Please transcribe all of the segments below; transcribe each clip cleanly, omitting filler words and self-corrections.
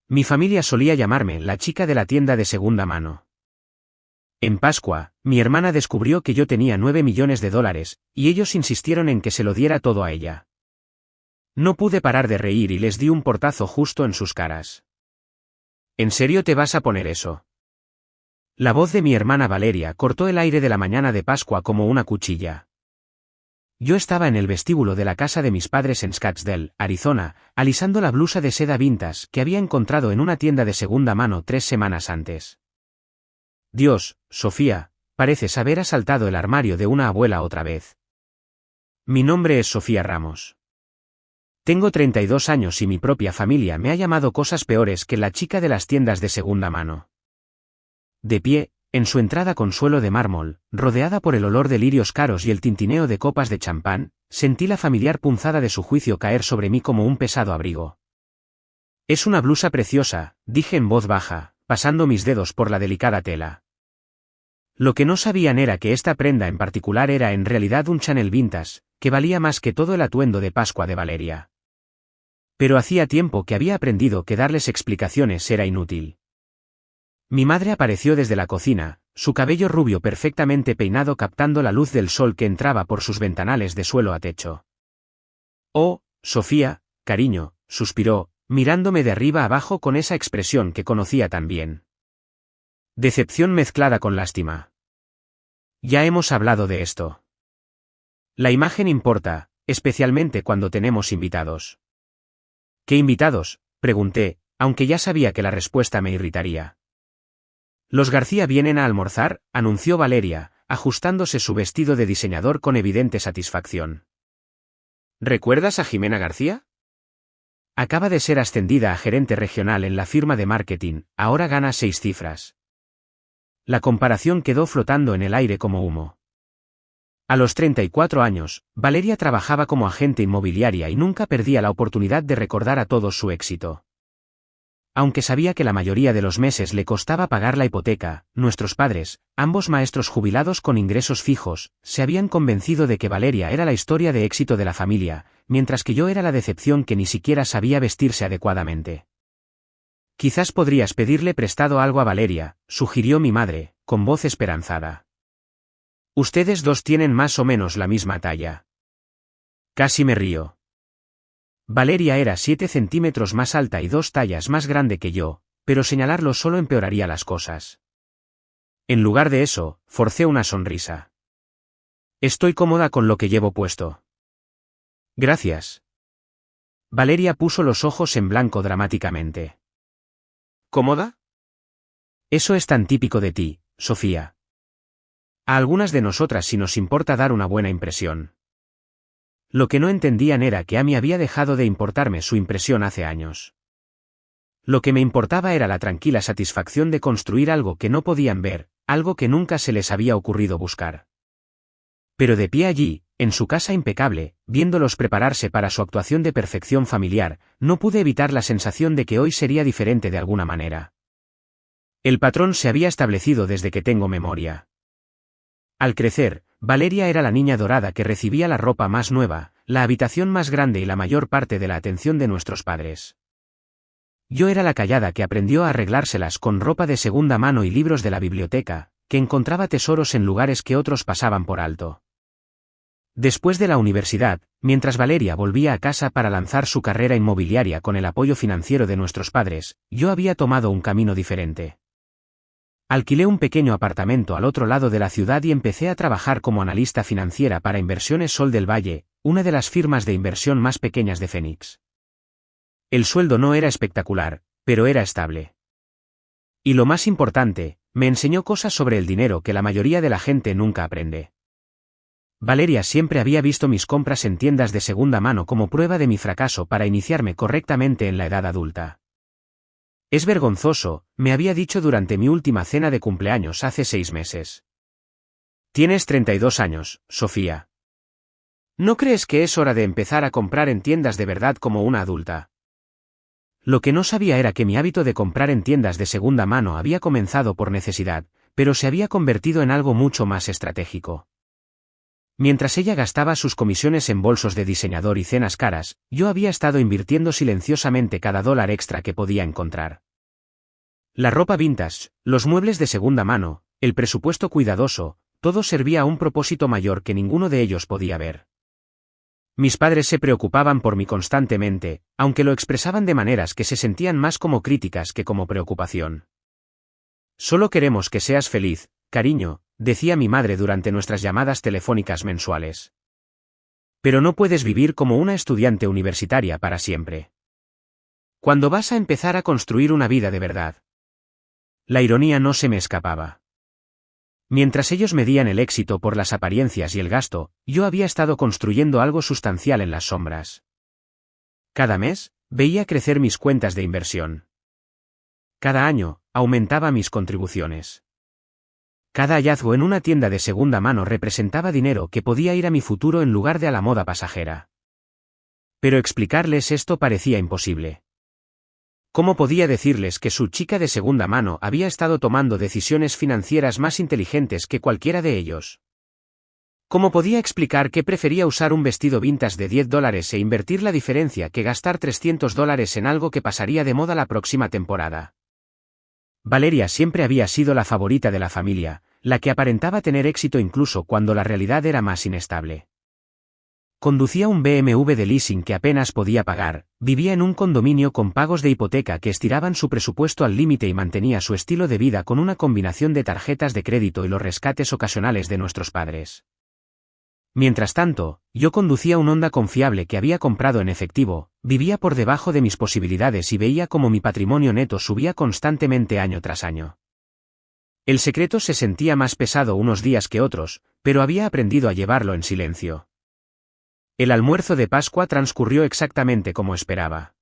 Mi familia solía llamarme la chica de la tienda de segunda mano. En Pascua, mi hermana descubrió que yo tenía 9 millones de dólares, y ellos insistieron en que se lo diera todo a ella. No pude parar de reír y les di un portazo justo en sus caras. ¿En serio te vas a poner eso? La voz de mi hermana Valeria cortó el aire de la mañana de Pascua como una cuchilla. Yo estaba en el vestíbulo de la casa de mis padres en Scottsdale, Arizona, alisando la blusa de seda vintage que había encontrado en una tienda de segunda mano 3 semanas antes. Dios, Sofía, pareces haber asaltado el armario de una abuela otra vez. Mi nombre es Sofía Ramos. Tengo 32 años y mi propia familia me ha llamado cosas peores que la chica de las tiendas de segunda mano. De pie, en su entrada con suelo de mármol, rodeada por el olor de lirios caros y el tintineo de copas de champán, sentí la familiar punzada de su juicio caer sobre mí como un pesado abrigo. Es una blusa preciosa, dije en voz baja, pasando mis dedos por la delicada tela. Lo que no sabían era que esta prenda en particular era en realidad un Chanel vintage, que valía más que todo el atuendo de Pascua de Valeria. Pero hacía tiempo que había aprendido que darles explicaciones era inútil. Mi madre apareció desde la cocina, su cabello rubio perfectamente peinado captando la luz del sol que entraba por sus ventanales de suelo a techo. Oh, Sofía, cariño, suspiró, mirándome de arriba abajo con esa expresión que conocía tan bien. Decepción mezclada con lástima. Ya hemos hablado de esto. La imagen importa, especialmente cuando tenemos invitados. ¿Qué invitados?, pregunté, aunque ya sabía que la respuesta me irritaría. Los García vienen a almorzar, anunció Valeria, ajustándose su vestido de diseñador con evidente satisfacción. ¿Recuerdas a Jimena García? Acaba de ser ascendida a gerente regional en la firma de marketing, ahora gana 6 cifras. La comparación quedó flotando en el aire como humo. A los 34 años, Valeria trabajaba como agente inmobiliaria y nunca perdía la oportunidad de recordar a todos su éxito. Aunque sabía que la mayoría de los meses le costaba pagar la hipoteca, nuestros padres, ambos maestros jubilados con ingresos fijos, se habían convencido de que Valeria era la historia de éxito de la familia, mientras que yo era la decepción que ni siquiera sabía vestirse adecuadamente. Quizás podrías pedirle prestado algo a Valeria, sugirió mi madre, con voz esperanzada. Ustedes dos tienen más o menos la misma talla. Casi me río. Valeria era 7 centímetros más alta y 2 tallas más grande que yo, pero señalarlo solo empeoraría las cosas. En lugar de eso, forcé una sonrisa. Estoy cómoda con lo que llevo puesto. Gracias. Valeria puso los ojos en blanco dramáticamente. ¿Cómoda? Eso es tan típico de ti, Sofía. A algunas de nosotras sí nos importa dar una buena impresión. Lo que no entendían era que a mí había dejado de importarme su impresión hace años. Lo que me importaba era la tranquila satisfacción de construir algo que no podían ver, algo que nunca se les había ocurrido buscar. Pero de pie allí, en su casa impecable, viéndolos prepararse para su actuación de perfección familiar, no pude evitar la sensación de que hoy sería diferente de alguna manera. El patrón se había establecido desde que tengo memoria. Al crecer, Valeria era la niña dorada que recibía la ropa más nueva, la habitación más grande y la mayor parte de la atención de nuestros padres. Yo era la callada que aprendió a arreglárselas con ropa de segunda mano y libros de la biblioteca, que encontraba tesoros en lugares que otros pasaban por alto. Después de la universidad, mientras Valeria volvía a casa para lanzar su carrera inmobiliaria con el apoyo financiero de nuestros padres, yo había tomado un camino diferente. Alquilé un pequeño apartamento al otro lado de la ciudad y empecé a trabajar como analista financiera para Inversiones Sol del Valle, una de las firmas de inversión más pequeñas de Phoenix. El sueldo no era espectacular, pero era estable. Y lo más importante, me enseñó cosas sobre el dinero que la mayoría de la gente nunca aprende. Valeria siempre había visto mis compras en tiendas de segunda mano como prueba de mi fracaso para iniciarme correctamente en la edad adulta. Es vergonzoso, me había dicho durante mi última cena de cumpleaños hace 6 meses. Tienes 32 años, Sofía. ¿No crees que es hora de empezar a comprar en tiendas de verdad como una adulta? Lo que no sabía era que mi hábito de comprar en tiendas de segunda mano había comenzado por necesidad, pero se había convertido en algo mucho más estratégico. Mientras ella gastaba sus comisiones en bolsos de diseñador y cenas caras, yo había estado invirtiendo silenciosamente cada dólar extra que podía encontrar. La ropa vintage, los muebles de segunda mano, el presupuesto cuidadoso, todo servía a un propósito mayor que ninguno de ellos podía ver. Mis padres se preocupaban por mí constantemente, aunque lo expresaban de maneras que se sentían más como críticas que como preocupación. Solo queremos que seas feliz, cariño, decía mi madre durante nuestras llamadas telefónicas mensuales. Pero no puedes vivir como una estudiante universitaria para siempre. ¿Cuándo vas a empezar a construir una vida de verdad? La ironía no se me escapaba. Mientras ellos medían el éxito por las apariencias y el gasto, yo había estado construyendo algo sustancial en las sombras. Cada mes, veía crecer mis cuentas de inversión. Cada año, aumentaba mis contribuciones. Cada hallazgo en una tienda de segunda mano representaba dinero que podía ir a mi futuro en lugar de a la moda pasajera. Pero explicarles esto parecía imposible. ¿Cómo podía decirles que su chica de segunda mano había estado tomando decisiones financieras más inteligentes que cualquiera de ellos? ¿Cómo podía explicar que prefería usar un vestido vintage de $10 e invertir la diferencia que gastar $300 en algo que pasaría de moda la próxima temporada? Valeria siempre había sido la favorita de la familia, la que aparentaba tener éxito incluso cuando la realidad era más inestable. Conducía un BMW de leasing que apenas podía pagar, vivía en un condominio con pagos de hipoteca que estiraban su presupuesto al límite y mantenía su estilo de vida con una combinación de tarjetas de crédito y los rescates ocasionales de nuestros padres. Mientras tanto, yo conducía un Honda confiable que había comprado en efectivo, vivía por debajo de mis posibilidades y veía cómo mi patrimonio neto subía constantemente año tras año. El secreto se sentía más pesado unos días que otros, pero había aprendido a llevarlo en silencio. El almuerzo de Pascua transcurrió exactamente como esperaba.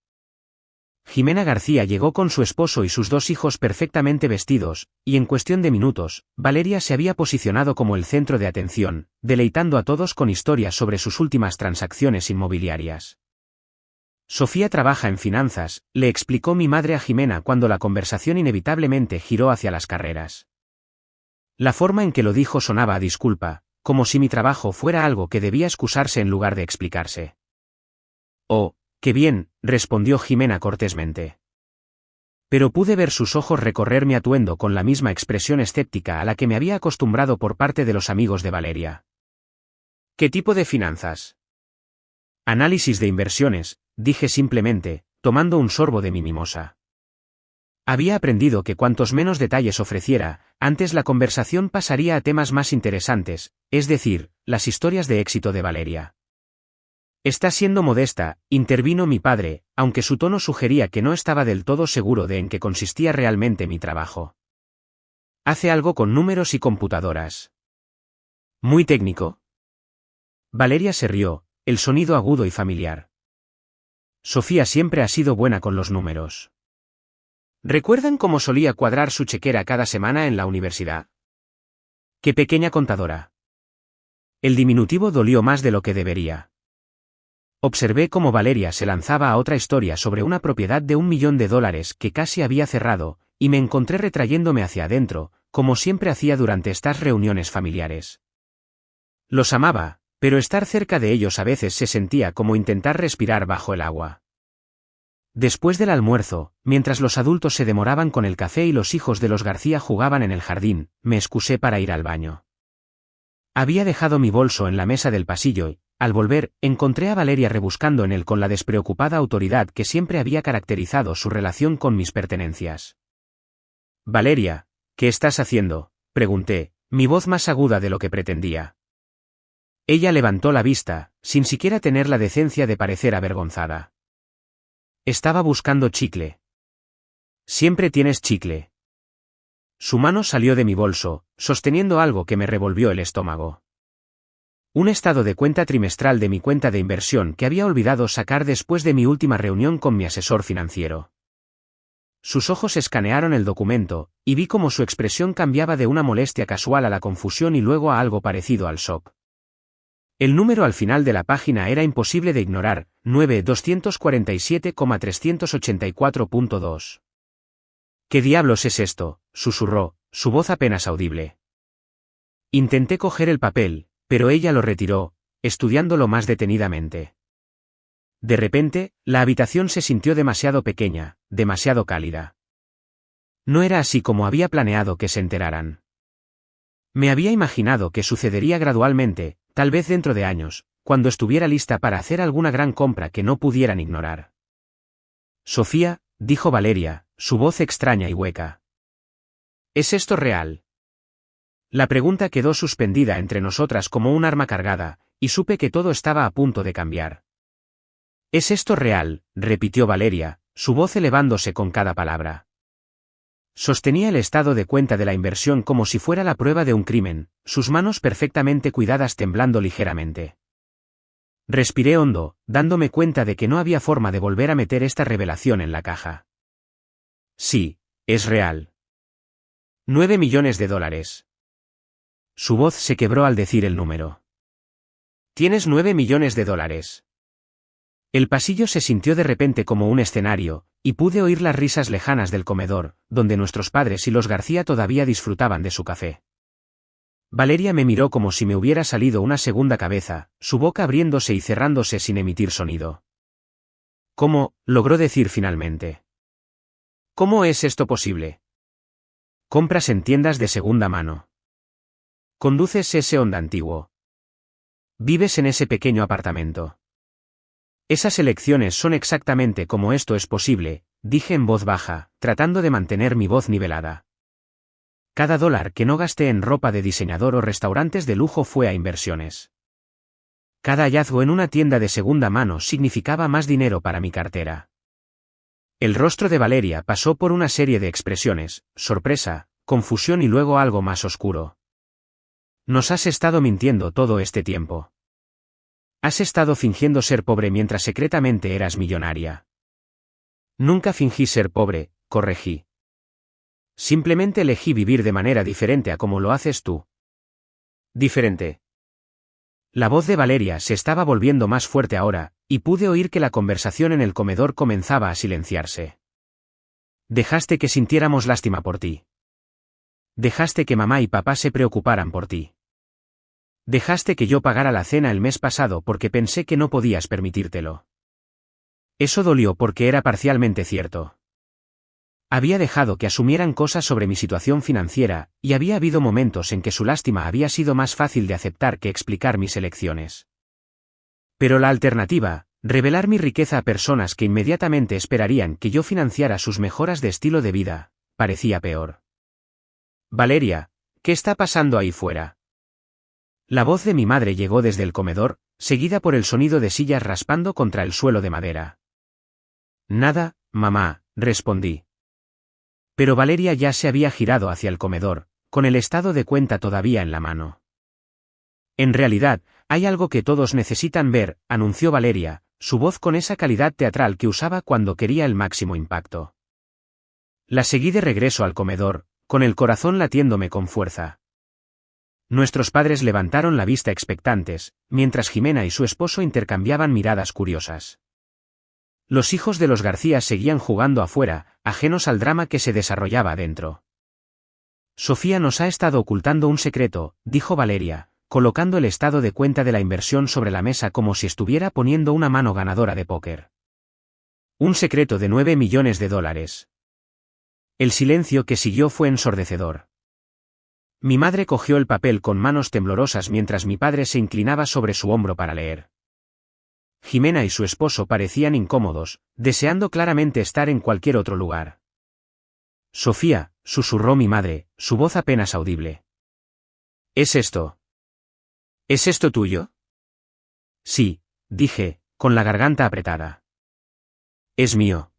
Jimena García llegó con su esposo y sus 2 hijos perfectamente vestidos, y en cuestión de minutos, Valeria se había posicionado como el centro de atención, deleitando a todos con historias sobre sus últimas transacciones inmobiliarias. Sofía trabaja en finanzas, le explicó mi madre a Jimena cuando la conversación inevitablemente giró hacia las carreras. La forma en que lo dijo sonaba a disculpa, como si mi trabajo fuera algo que debía excusarse en lugar de explicarse. Oh, qué bien, respondió Jimena cortésmente. Pero pude ver sus ojos recorrer mi atuendo con la misma expresión escéptica a la que me había acostumbrado por parte de los amigos de Valeria. ¿Qué tipo de finanzas? Análisis de inversiones, dije simplemente, tomando un sorbo de mi mimosa. Había aprendido que cuantos menos detalles ofreciera, antes la conversación pasaría a temas más interesantes, es decir, las historias de éxito de Valeria. Está siendo modesta, intervino mi padre, aunque su tono sugería que no estaba del todo seguro de en qué consistía realmente mi trabajo. Hace algo con números y computadoras. ¿Muy técnico? Valeria se rió, el sonido agudo y familiar. Sofía siempre ha sido buena con los números. ¿Recuerdan cómo solía cuadrar su chequera cada semana en la universidad? ¡Qué pequeña contadora! El diminutivo dolió más de lo que debería. Observé cómo Valeria se lanzaba a otra historia sobre una propiedad de $1 millón que casi había cerrado, y me encontré retrayéndome hacia adentro, como siempre hacía durante estas reuniones familiares. Los amaba, pero estar cerca de ellos a veces se sentía como intentar respirar bajo el agua. Después del almuerzo, mientras los adultos se demoraban con el café y los hijos de los García jugaban en el jardín, me excusé para ir al baño. Había dejado mi bolso en la mesa del pasillo y, al volver, encontré a Valeria rebuscando en él con la despreocupada autoridad que siempre había caracterizado su relación con mis pertenencias. Valeria, ¿qué estás haciendo?, pregunté, mi voz más aguda de lo que pretendía. Ella levantó la vista, sin siquiera tener la decencia de parecer avergonzada. Estaba buscando chicle. Siempre tienes chicle. Su mano salió de mi bolso, sosteniendo algo que me revolvió el estómago. Un estado de cuenta trimestral de mi cuenta de inversión que había olvidado sacar después de mi última reunión con mi asesor financiero. Sus ojos escanearon el documento, y vi cómo su expresión cambiaba de una molestia casual a la confusión y luego a algo parecido al shock. El número al final de la página era imposible de ignorar, 9247,384.2. ¿Qué diablos es esto?, susurró, su voz apenas audible. Intenté coger el papel, pero ella lo retiró, estudiándolo más detenidamente. De repente, la habitación se sintió demasiado pequeña, demasiado cálida. No era así como había planeado que se enteraran. Me había imaginado que sucedería gradualmente, tal vez dentro de años, cuando estuviera lista para hacer alguna gran compra que no pudieran ignorar. Sofía, dijo Valeria, su voz extraña y hueca. ¿Es esto real? La pregunta quedó suspendida entre nosotras como un arma cargada, y supe que todo estaba a punto de cambiar. ¿Es esto real?, repitió Valeria, su voz elevándose con cada palabra. Sostenía el estado de cuenta de la inversión como si fuera la prueba de un crimen, sus manos perfectamente cuidadas temblando ligeramente. Respiré hondo, dándome cuenta de que no había forma de volver a meter esta revelación en la caja. Sí, es real. 9 millones de dólares. Su voz se quebró al decir el número. Tienes 9 millones de dólares. El pasillo se sintió de repente como un escenario, y pude oír las risas lejanas del comedor, donde nuestros padres y los García todavía disfrutaban de su café. Valeria me miró como si me hubiera salido una segunda cabeza, su boca abriéndose y cerrándose sin emitir sonido. ¿Cómo?, logró decir finalmente. ¿Cómo es esto posible? Compras en tiendas de segunda mano. Conduces ese Honda antiguo. Vives en ese pequeño apartamento. Esas elecciones son exactamente como esto es posible, dije en voz baja, tratando de mantener mi voz nivelada. Cada dólar que no gasté en ropa de diseñador o restaurantes de lujo fue a inversiones. Cada hallazgo en una tienda de segunda mano significaba más dinero para mi cartera. El rostro de Valeria pasó por una serie de expresiones, sorpresa, confusión y luego algo más oscuro. Nos has estado mintiendo todo este tiempo. Has estado fingiendo ser pobre mientras secretamente eras millonaria. Nunca fingí ser pobre, corregí. Simplemente elegí vivir de manera diferente a como lo haces tú. Diferente. La voz de Valeria se estaba volviendo más fuerte ahora, y pude oír que la conversación en el comedor comenzaba a silenciarse. Dejaste que sintiéramos lástima por ti. Dejaste que mamá y papá se preocuparan por ti. Dejaste que yo pagara la cena el mes pasado porque pensé que no podías permitírtelo. Eso dolió porque era parcialmente cierto. Había dejado que asumieran cosas sobre mi situación financiera, y había habido momentos en que su lástima había sido más fácil de aceptar que explicar mis elecciones. Pero la alternativa, revelar mi riqueza a personas que inmediatamente esperarían que yo financiara sus mejoras de estilo de vida, parecía peor. Valeria, ¿qué está pasando ahí fuera? La voz de mi madre llegó desde el comedor, seguida por el sonido de sillas raspando contra el suelo de madera. Nada, mamá, respondí. Pero Valeria ya se había girado hacia el comedor, con el estado de cuenta todavía en la mano. En realidad, hay algo que todos necesitan ver, anunció Valeria, su voz con esa calidad teatral que usaba cuando quería el máximo impacto. La seguí de regreso al comedor, con el corazón latiéndome con fuerza. Nuestros padres levantaron la vista expectantes, mientras Jimena y su esposo intercambiaban miradas curiosas. Los hijos de los García seguían jugando afuera, ajenos al drama que se desarrollaba dentro. Sofía nos ha estado ocultando un secreto, dijo Valeria, colocando el estado de cuenta de la inversión sobre la mesa como si estuviera poniendo una mano ganadora de póker. Un secreto de 9 millones de dólares. El silencio que siguió fue ensordecedor. Mi madre cogió el papel con manos temblorosas mientras mi padre se inclinaba sobre su hombro para leer. Jimena y su esposo parecían incómodos, deseando claramente estar en cualquier otro lugar. Sofía, susurró mi madre, su voz apenas audible. ¿Es esto? ¿Es esto tuyo? Sí, dije, con la garganta apretada. Es mío.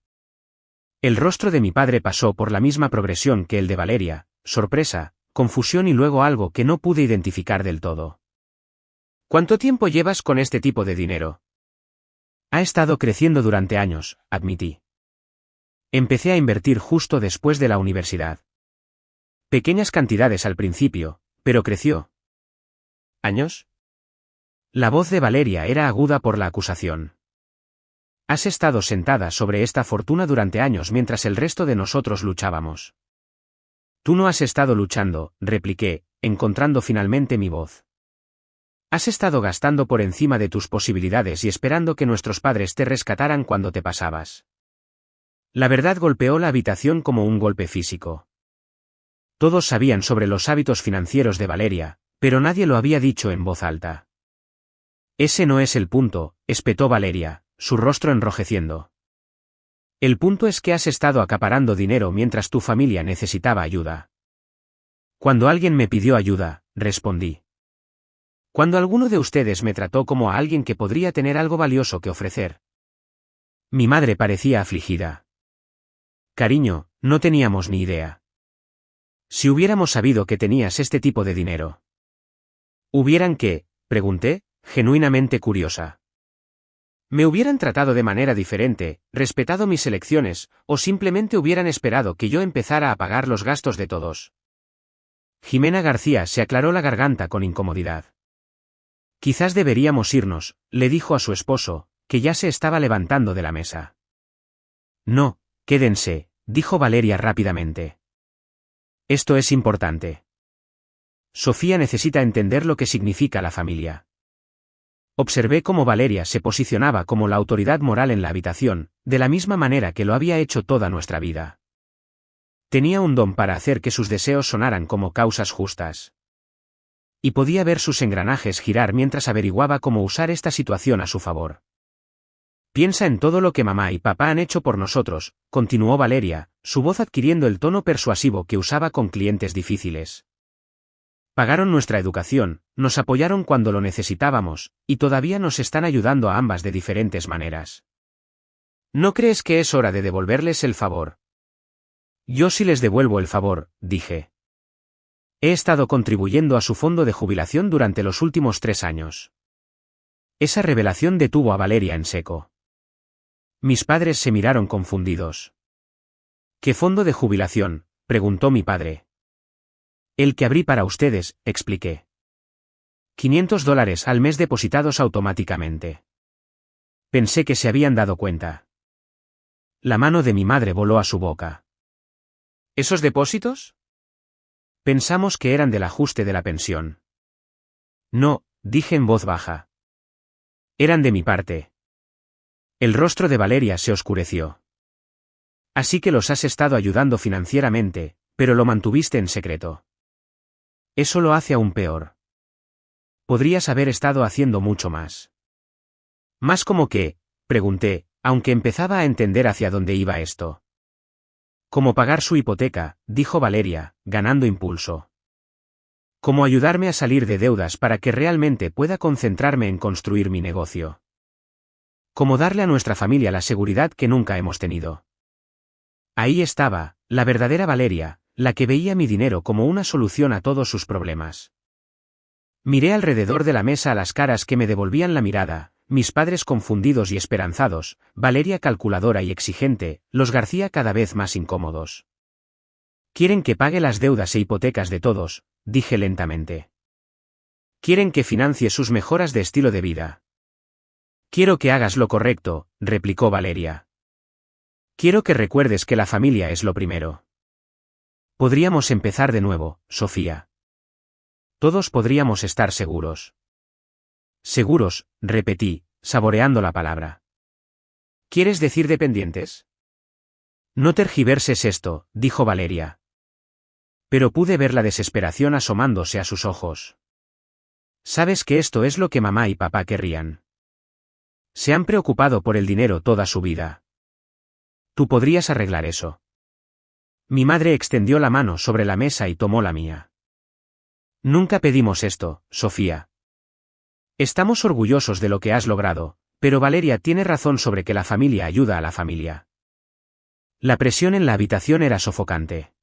El rostro de mi padre pasó por la misma progresión que el de Valeria, sorpresa, confusión y luego algo que no pude identificar del todo. ¿Cuánto tiempo llevas con este tipo de dinero? Ha estado creciendo durante años, admití. Empecé a invertir justo después de la universidad. Pequeñas cantidades al principio, pero creció. ¿Años? La voz de Valeria era aguda por la acusación. Has estado sentada sobre esta fortuna durante años mientras el resto de nosotros luchábamos. Tú no has estado luchando, repliqué, encontrando finalmente mi voz. Has estado gastando por encima de tus posibilidades y esperando que nuestros padres te rescataran cuando te pasabas. La verdad golpeó la habitación como un golpe físico. Todos sabían sobre los hábitos financieros de Valeria, pero nadie lo había dicho en voz alta. Ese no es el punto, espetó Valeria, su rostro enrojeciendo. El punto es que has estado acaparando dinero mientras tu familia necesitaba ayuda. Cuando alguien me pidió ayuda, respondí. Cuando alguno de ustedes me trató como a alguien que podría tener algo valioso que ofrecer. Mi madre parecía afligida. Cariño, no teníamos ni idea. Si hubiéramos sabido que tenías este tipo de dinero. ¿Hubieran qué? Pregunté, genuinamente curiosa. Me hubieran tratado de manera diferente, respetado mis elecciones, o simplemente hubieran esperado que yo empezara a pagar los gastos de todos. Jimena García se aclaró la garganta con incomodidad. Quizás deberíamos irnos, le dijo a su esposo, que ya se estaba levantando de la mesa. No, quédense, dijo Valeria rápidamente. Esto es importante. Sofía necesita entender lo que significa la familia. Observé cómo Valeria se posicionaba como la autoridad moral en la habitación, de la misma manera que lo había hecho toda nuestra vida. Tenía un don para hacer que sus deseos sonaran como causas justas. Y podía ver sus engranajes girar mientras averiguaba cómo usar esta situación a su favor. Piensa en todo lo que mamá y papá han hecho por nosotros, continuó Valeria, su voz adquiriendo el tono persuasivo que usaba con clientes difíciles. Pagaron nuestra educación, nos apoyaron cuando lo necesitábamos, y todavía nos están ayudando a ambas de diferentes maneras. ¿No crees que es hora de devolverles el favor? Yo sí les devuelvo el favor, dije. He estado contribuyendo a su fondo de jubilación durante los últimos 3 años. Esa revelación detuvo a Valeria en seco. Mis padres se miraron confundidos. ¿Qué fondo de jubilación?, preguntó mi padre. El que abrí para ustedes, expliqué. $500 al mes depositados automáticamente. Pensé que se habían dado cuenta. La mano de mi madre voló a su boca. ¿Esos depósitos? Pensamos que eran del ajuste de la pensión. No, dije en voz baja. Eran de mi parte. El rostro de Valeria se oscureció. Así que los has estado ayudando financieramente, pero lo mantuviste en secreto. Eso lo hace aún peor. Podrías haber estado haciendo mucho más. ¿Más como qué?, pregunté, aunque empezaba a entender hacia dónde iba esto. Como pagar su hipoteca, dijo Valeria, ganando impulso. Como ayudarme a salir de deudas para que realmente pueda concentrarme en construir mi negocio. Como darle a nuestra familia la seguridad que nunca hemos tenido. Ahí estaba, la verdadera Valeria, la que veía mi dinero como una solución a todos sus problemas. Miré alrededor de la mesa a las caras que me devolvían la mirada, mis padres confundidos y esperanzados, Valeria calculadora y exigente, los García cada vez más incómodos. Quieren que pague las deudas e hipotecas de todos, dije lentamente. Quieren que financie sus mejoras de estilo de vida. Quiero que hagas lo correcto, replicó Valeria. Quiero que recuerdes que la familia es lo primero. Podríamos empezar de nuevo, Sofía. Todos podríamos estar seguros. Seguros, repetí, saboreando la palabra. ¿Quieres decir dependientes? No tergiverses esto, dijo Valeria. Pero pude ver la desesperación asomándose a sus ojos. Sabes que esto es lo que mamá y papá querrían. Se han preocupado por el dinero toda su vida. Tú podrías arreglar eso. Mi madre extendió la mano sobre la mesa y tomó la mía. Nunca pedimos esto, Sofía. Estamos orgullosos de lo que has logrado, pero Valeria tiene razón sobre que la familia ayuda a la familia. La presión en la habitación era sofocante.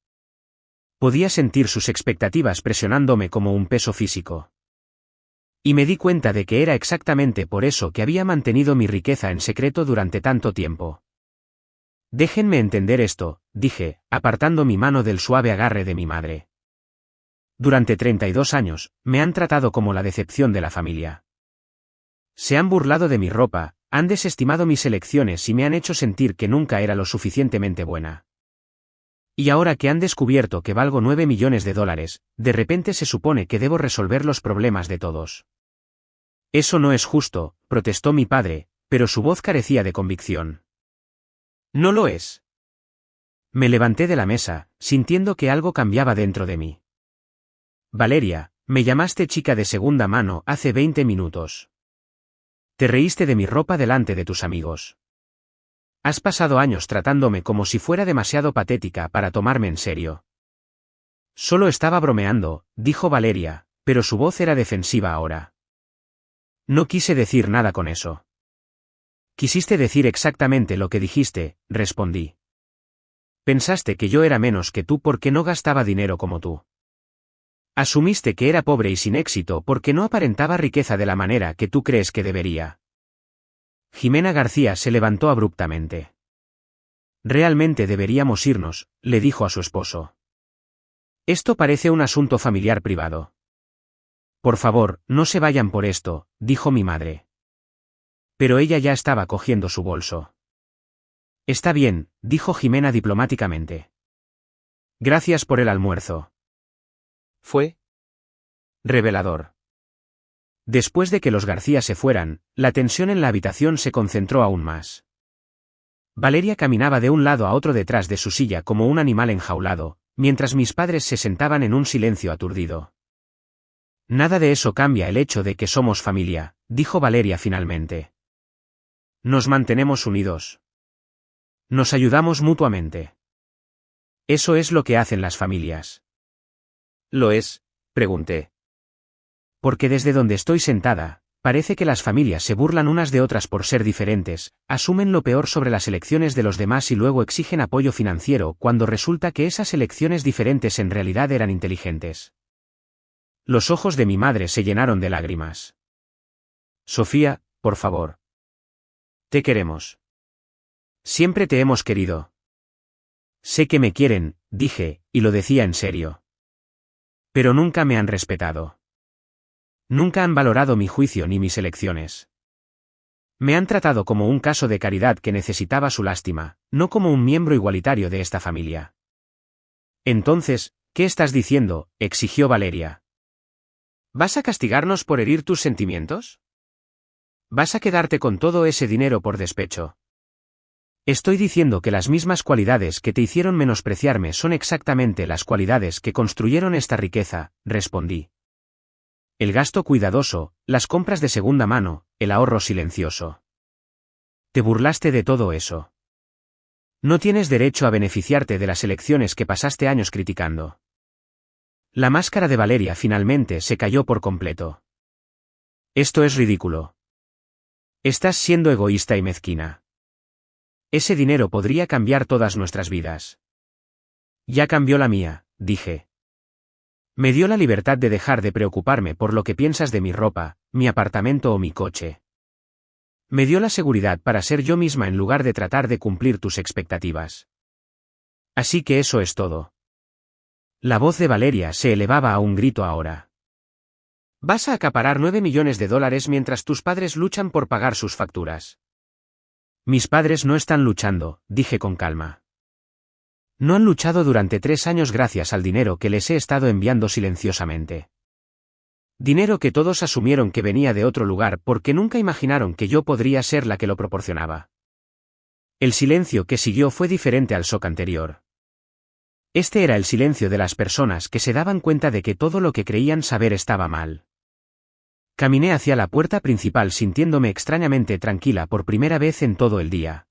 Podía sentir sus expectativas presionándome como un peso físico. Y me di cuenta de que era exactamente por eso que había mantenido mi riqueza en secreto durante tanto tiempo. Déjenme entender esto, dije, apartando mi mano del suave agarre de mi madre. Durante 32 años, me han tratado como la decepción de la familia. Se han burlado de mi ropa, han desestimado mis elecciones y me han hecho sentir que nunca era lo suficientemente buena. Y ahora que han descubierto que valgo $9 millones, de repente se supone que debo resolver los problemas de todos. Eso no es justo, protestó mi padre, pero su voz carecía de convicción. No lo es. Me levanté de la mesa, sintiendo que algo cambiaba dentro de mí. Valeria, me llamaste chica de segunda mano hace 20 minutos. Te reíste de mi ropa delante de tus amigos. Has pasado años tratándome como si fuera demasiado patética para tomarme en serio. Solo estaba bromeando, dijo Valeria, pero su voz era defensiva ahora. No quise decir nada con eso. Quisiste decir exactamente lo que dijiste, respondí. Pensaste que yo era menos que tú porque no gastaba dinero como tú. Asumiste que era pobre y sin éxito porque no aparentaba riqueza de la manera que tú crees que debería. Jimena García se levantó abruptamente. Realmente deberíamos irnos, le dijo a su esposo. Esto parece un asunto familiar privado. Por favor, no se vayan por esto, dijo mi madre. Pero ella ya estaba cogiendo su bolso. Está bien, dijo Jimena diplomáticamente. Gracias por el almuerzo. Fue revelador. Después de que los García se fueran, la tensión en la habitación se concentró aún más. Valeria caminaba de un lado a otro detrás de su silla como un animal enjaulado, mientras mis padres se sentaban en un silencio aturdido. Nada de eso cambia el hecho de que somos familia, dijo Valeria finalmente. Nos mantenemos unidos. Nos ayudamos mutuamente. Eso es lo que hacen las familias. ¿Lo es? Pregunté. Porque desde donde estoy sentada, parece que las familias se burlan unas de otras por ser diferentes, asumen lo peor sobre las elecciones de los demás y luego exigen apoyo financiero cuando resulta que esas elecciones diferentes en realidad eran inteligentes. Los ojos de mi madre se llenaron de lágrimas. Sofía, por favor. Te queremos. Siempre te hemos querido. Sé que me quieren, dije, y lo decía en serio. Pero nunca me han respetado. Nunca han valorado mi juicio ni mis elecciones. Me han tratado como un caso de caridad que necesitaba su lástima, no como un miembro igualitario de esta familia. Entonces, ¿qué estás diciendo?, exigió Valeria. ¿Vas a castigarnos por herir tus sentimientos? ¿Vas a quedarte con todo ese dinero por despecho? Estoy diciendo que las mismas cualidades que te hicieron menospreciarme son exactamente las cualidades que construyeron esta riqueza, respondí. El gasto cuidadoso, las compras de segunda mano, el ahorro silencioso. Te burlaste de todo eso. No tienes derecho a beneficiarte de las elecciones que pasaste años criticando. La máscara de Valeria finalmente se cayó por completo. Esto es ridículo. Estás siendo egoísta y mezquina. Ese dinero podría cambiar todas nuestras vidas. Ya cambió la mía, dije. Me dio la libertad de dejar de preocuparme por lo que piensas de mi ropa, mi apartamento o mi coche. Me dio la seguridad para ser yo misma en lugar de tratar de cumplir tus expectativas. Así que eso es todo. La voz de Valeria se elevaba a un grito ahora. Vas a acaparar 9 millones de dólares mientras tus padres luchan por pagar sus facturas. Mis padres no están luchando, dije con calma. No han luchado durante 3 años gracias al dinero que les he estado enviando silenciosamente. Dinero que todos asumieron que venía de otro lugar porque nunca imaginaron que yo podría ser la que lo proporcionaba. El silencio que siguió fue diferente al shock anterior. Este era el silencio de las personas que se daban cuenta de que todo lo que creían saber estaba mal. Caminé hacia la puerta principal sintiéndome extrañamente tranquila por primera vez en todo el día.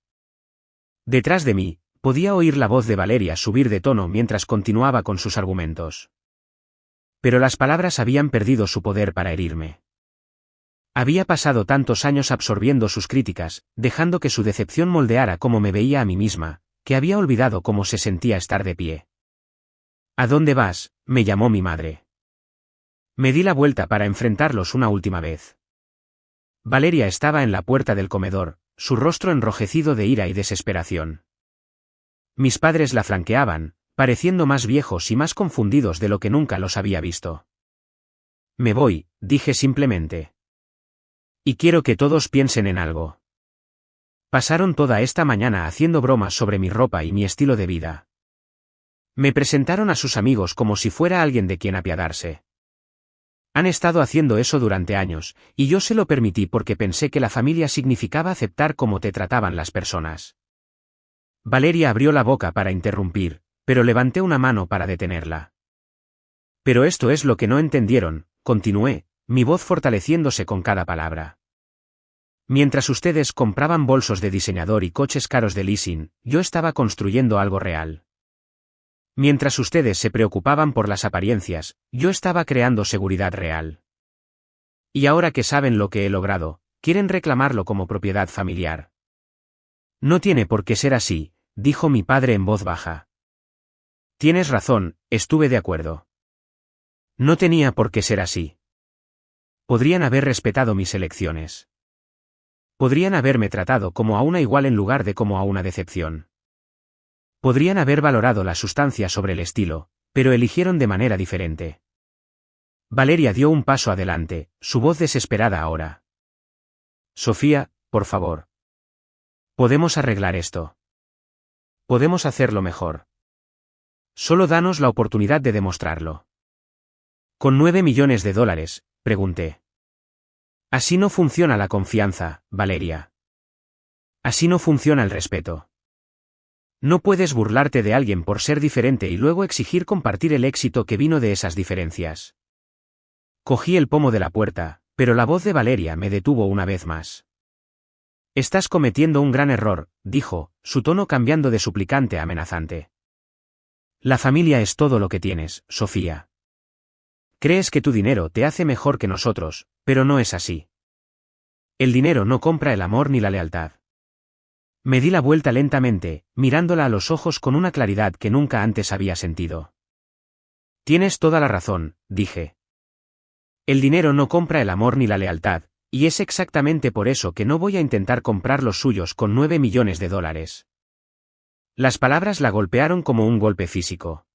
Detrás de mí, podía oír la voz de Valeria subir de tono mientras continuaba con sus argumentos. Pero las palabras habían perdido su poder para herirme. Había pasado tantos años absorbiendo sus críticas, dejando que su decepción moldeara cómo me veía a mí misma, que había olvidado cómo se sentía estar de pie. ¿A dónde vas?, me llamó mi madre. Me di la vuelta para enfrentarlos una última vez. Valeria estaba en la puerta del comedor, su rostro enrojecido de ira y desesperación. Mis padres la flanqueaban, pareciendo más viejos y más confundidos de lo que nunca los había visto. Me voy, dije simplemente. Y quiero que todos piensen en algo. Pasaron toda esta mañana haciendo bromas sobre mi ropa y mi estilo de vida. Me presentaron a sus amigos como si fuera alguien de quien apiadarse. Han estado haciendo eso durante años, y yo se lo permití porque pensé que la familia significaba aceptar cómo te trataban las personas. Valeria abrió la boca para interrumpir, pero levanté una mano para detenerla. Pero esto es lo que no entendieron, continué, mi voz fortaleciéndose con cada palabra. Mientras ustedes compraban bolsos de diseñador y coches caros de leasing, yo estaba construyendo algo real. Mientras ustedes se preocupaban por las apariencias, yo estaba creando seguridad real. Y ahora que saben lo que he logrado, quieren reclamarlo como propiedad familiar. No tiene por qué ser así, dijo mi padre en voz baja. Tienes razón, estuve de acuerdo. No tenía por qué ser así. Podrían haber respetado mis elecciones. Podrían haberme tratado como a una igual en lugar de como a una decepción. Podrían haber valorado la sustancia sobre el estilo, pero eligieron de manera diferente. Valeria dio un paso adelante, su voz desesperada ahora. Sofía, por favor. Podemos arreglar esto. Podemos hacerlo mejor. Solo danos la oportunidad de demostrarlo. ¿Con 9 millones de dólares? Pregunté. Así no funciona la confianza, Valeria. Así no funciona el respeto. No puedes burlarte de alguien por ser diferente y luego exigir compartir el éxito que vino de esas diferencias. Cogí el pomo de la puerta, pero la voz de Valeria me detuvo una vez más. Estás cometiendo un gran error, dijo, su tono cambiando de suplicante a amenazante. La familia es todo lo que tienes, Sofía. Crees que tu dinero te hace mejor que nosotros, pero no es así. El dinero no compra el amor ni la lealtad. Me di la vuelta lentamente, mirándola a los ojos con una claridad que nunca antes había sentido. Tienes toda la razón, dije. El dinero no compra el amor ni la lealtad, y es exactamente por eso que no voy a intentar comprar los suyos con 9 millones de dólares. Las palabras la golpearon como un golpe físico.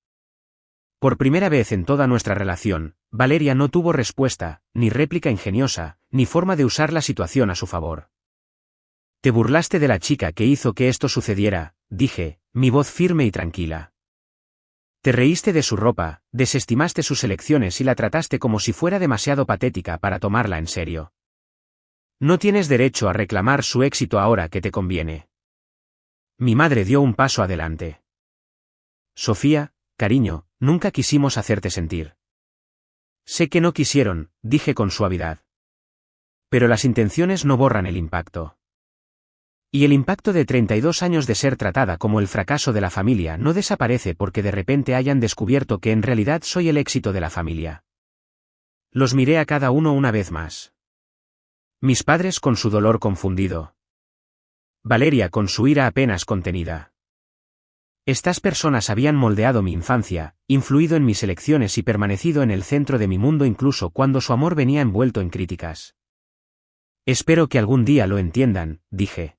Por primera vez en toda nuestra relación, Valeria no tuvo respuesta, ni réplica ingeniosa, ni forma de usar la situación a su favor. Te burlaste de la chica que hizo que esto sucediera, dije, mi voz firme y tranquila. Te reíste de su ropa, desestimaste sus elecciones y la trataste como si fuera demasiado patética para tomarla en serio. No tienes derecho a reclamar su éxito ahora que te conviene. Mi madre dio un paso adelante. Sofía, cariño, nunca quisimos hacerte sentir. Sé que no quisieron, dije con suavidad. Pero las intenciones no borran el impacto. Y el impacto de 32 años de ser tratada como el fracaso de la familia no desaparece porque de repente hayan descubierto que en realidad soy el éxito de la familia. Los miré a cada uno una vez más. Mis padres con su dolor confundido. Valeria con su ira apenas contenida. Estas personas habían moldeado mi infancia, influido en mis elecciones y permanecido en el centro de mi mundo incluso cuando su amor venía envuelto en críticas. Espero que algún día lo entiendan, dije.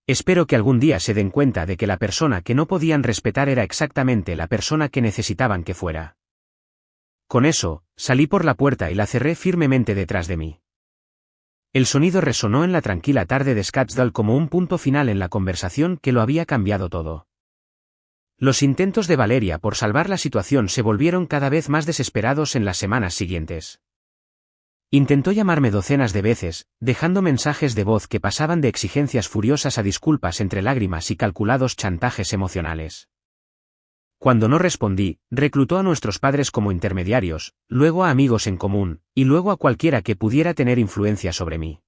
Espero que algún día se den cuenta de que la persona que no podían respetar era exactamente la persona que necesitaban que fuera. Con eso, salí por la puerta y la cerré firmemente detrás de mí. El sonido resonó en la tranquila tarde de Scottsdale como un punto final en la conversación que lo había cambiado todo. Los intentos de Valeria por salvar la situación se volvieron cada vez más desesperados en las semanas siguientes. Intentó llamarme docenas de veces, dejando mensajes de voz que pasaban de exigencias furiosas a disculpas entre lágrimas y calculados chantajes emocionales. Cuando no respondí, reclutó a nuestros padres como intermediarios, luego a amigos en común, y luego a cualquiera que pudiera tener influencia sobre mí.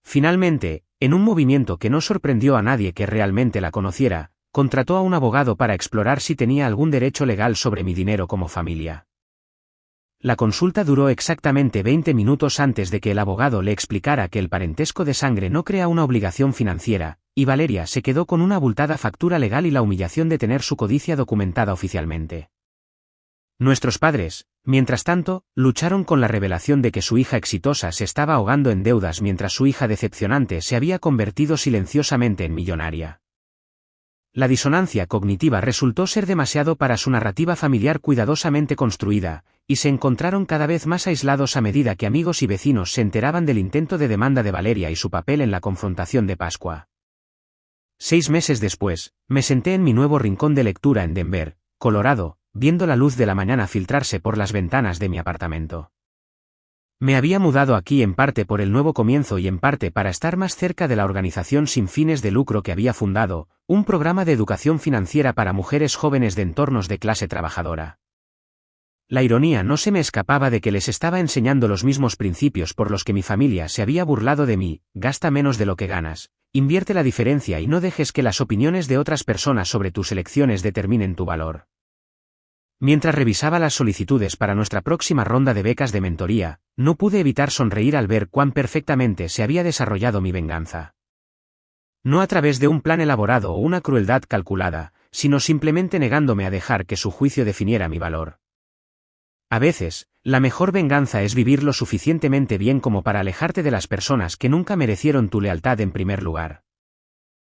Finalmente, en un movimiento que no sorprendió a nadie que realmente la conociera, contrató a un abogado para explorar si tenía algún derecho legal sobre mi dinero como familia. La consulta duró exactamente 20 minutos antes de que el abogado le explicara que el parentesco de sangre no crea una obligación financiera, y Valeria se quedó con una abultada factura legal y la humillación de tener su codicia documentada oficialmente. Nuestros padres, mientras tanto, lucharon con la revelación de que su hija exitosa se estaba ahogando en deudas mientras su hija decepcionante se había convertido silenciosamente en millonaria. La disonancia cognitiva resultó ser demasiado para su narrativa familiar cuidadosamente construida, y se encontraron cada vez más aislados a medida que amigos y vecinos se enteraban del intento de demanda de Valeria y su papel en la confrontación de Pascua. 6 meses después, me senté en mi nuevo rincón de lectura en Denver, Colorado, viendo la luz de la mañana filtrarse por las ventanas de mi apartamento. Me había mudado aquí en parte por el nuevo comienzo y en parte para estar más cerca de la organización sin fines de lucro que había fundado, un programa de educación financiera para mujeres jóvenes de entornos de clase trabajadora. La ironía no se me escapaba de que les estaba enseñando los mismos principios por los que mi familia se había burlado de mí: gasta menos de lo que ganas, invierte la diferencia y no dejes que las opiniones de otras personas sobre tus elecciones determinen tu valor. Mientras revisaba las solicitudes para nuestra próxima ronda de becas de mentoría, no pude evitar sonreír al ver cuán perfectamente se había desarrollado mi venganza. No a través de un plan elaborado o una crueldad calculada, sino simplemente negándome a dejar que su juicio definiera mi valor. A veces, la mejor venganza es vivir lo suficientemente bien como para alejarte de las personas que nunca merecieron tu lealtad en primer lugar.